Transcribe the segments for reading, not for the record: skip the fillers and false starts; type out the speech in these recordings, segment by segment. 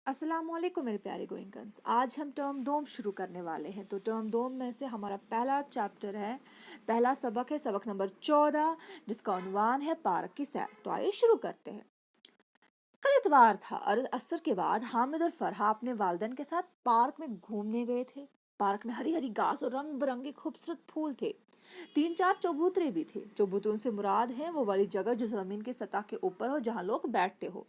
अस्सलाम वालेकुम मेरे प्यारे गोइंकन्स। आज हम टर्म दोम शुरू करने वाले हैं। तो टर्म दोम में से हमारा पहला चैप्टर है, पहला सबक है सबक नंबर 14, जिसका उन्वान है पार्क की सैर। तो आइए शुरू करते हैं। कल इतवार था और असर के बाद हामिद और फरहा अपने वालिदैन के साथ पार्क में घूमने गए थे। पार्क में हरी हरी घास और रंग बिरंगे खूबसूरत फूल थे। 3-4 चबूतरे भी थे। चबूतरों से मुराद है वो वाली जगह जो जमीन की सतह के ऊपर हो, जहाँ लोग बैठते हो।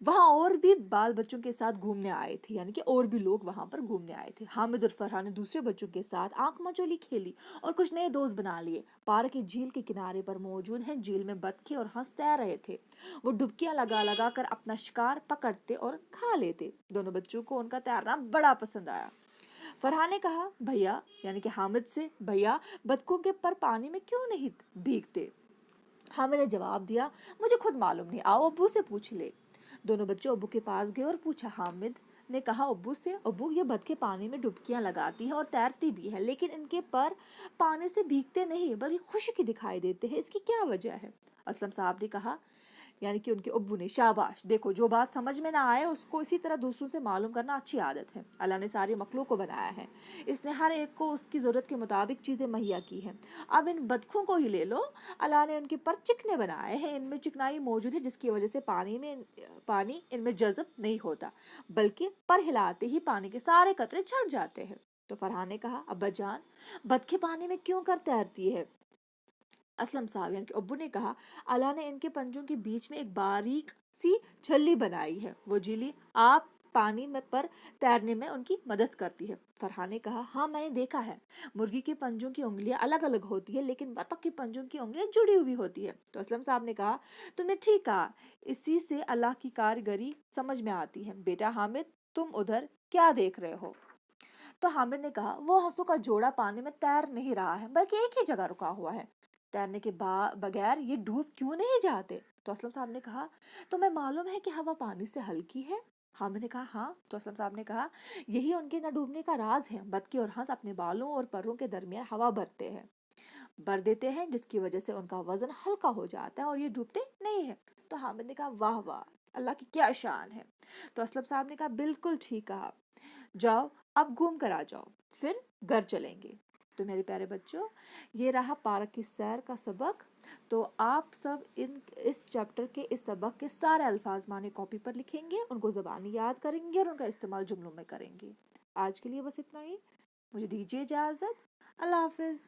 वहाँ और भी बाल बच्चों के साथ घूमने आए थे, यानी कि और भी लोग वहाँ पर घूमने आए थे। हामिद और फरहा ने दूसरे बच्चों के साथ आंख मचोली खेली और कुछ नए दोस्त बना लिए। पार्क की झील के किनारे पर मौजूद है झील में बतखे और हंस तैर रहे थे। वो डुबकियां लगा लगा कर अपना शिकार पकड़ते और खा लेते। दोनों बच्चों को उनका तैरना बड़ा पसंद आया। फरहा ने कहा, भैया यानी कि हामिद से, भैया बतखों के पर पानी में क्यों नहीं भीगते? हामिद ने जवाब दिया, मुझे खुद मालूम नहीं, आओ अब्बू से पूछ ले। दोनों बच्चे अब्बू के पास गए और पूछा। हामिद ने कहा अब्बू से, अब्बू ये बतखें पानी में डुबकियां लगाती हैं और तैरती भी हैं, लेकिन इनके पर पानी से भीगते नहीं बल्कि खुश्क दिखाई देते हैं, इसकी क्या वजह है? असलम साहब ने कहा, यानी कि उनके अब्बू ने, शाबाश, देखो जो बात समझ में ना आए उसको इसी तरह दूसरों से मालूम करना अच्छी आदत है। अल्लाह ने सारी मखलूक को बनाया है, इसने हर एक को उसकी ज़रूरत के मुताबिक चीज़ें मुहैया की हैं। अब इन बतखों को ही ले लो, अल्लाह ने उनके पर चिकने बनाए हैं, इनमें चिकनाई मौजूद है जिसकी वजह से पानी इनमें जज़ब नहीं होता, बल्कि पर हिलाते ही पानी के सारे कतरे झड़ जाते हैं। तो फरहान ने कहा, अब्बा जान, बतखें पानी में क्यों कर तैरती है? असलम साहब यानी कि अब्बू ने कहा, अल्लाह ने इनके पंजों के बीच में एक बारीक सी झिल्ली बनाई है, वो झिल्ली आप पानी में पर तैरने में उनकी मदद करती है। फरहान ने कहा, हाँ मैंने देखा है, मुर्गी के पंजों की उंगलियां अलग अलग होती है, लेकिन बतख के पंजों की उंगलियां जुड़ी हुई होती है। तो असलम साहब ने कहा, तुमने ठीक कहा, इसी से अल्लाह की कारीगरी समझ में आती है। बेटा हामिद, तुम उधर क्या देख रहे हो? तो हामिद ने कहा, वो हंसों का जोड़ा पानी में तैर नहीं रहा है, बल्कि एक ही जगह रुका हुआ है। तैरने के बगैर ये डूब क्यों नहीं जाते? तो असलम साहब ने कहा, तुम्हें मालूम है कि हवा पानी से हल्की है? हामिद ने कहा, हाँ। तो असलम साहब ने कहा, यही उनके न डूबने का राज है। बतखे और हंस अपने बालों और परों के दरमियान हवा भर देते हैं, जिसकी वजह से उनका वजन हल्का हो जाता है और ये डूबते नहीं है। तो हामिद ने कहा, वाह वाह, अल्लाह की क्या शान है। तो असलम साहब ने कहा, बिल्कुल ठीक कहा, जाओ अब घूम कर आ जाओ, फिर घर चलेंगे। तो मेरे प्यारे बच्चों, ये रहा पार्क की सैर का सबक। तो आप सब इस चैप्टर के इस सबक के सारे अल्फाज माने कॉपी पर लिखेंगे, उनको ज़बानी याद करेंगे और उनका इस्तेमाल जुमलों में करेंगे। आज के लिए बस इतना ही, मुझे दीजिए इजाज़त। अल्लाह हाफिज़।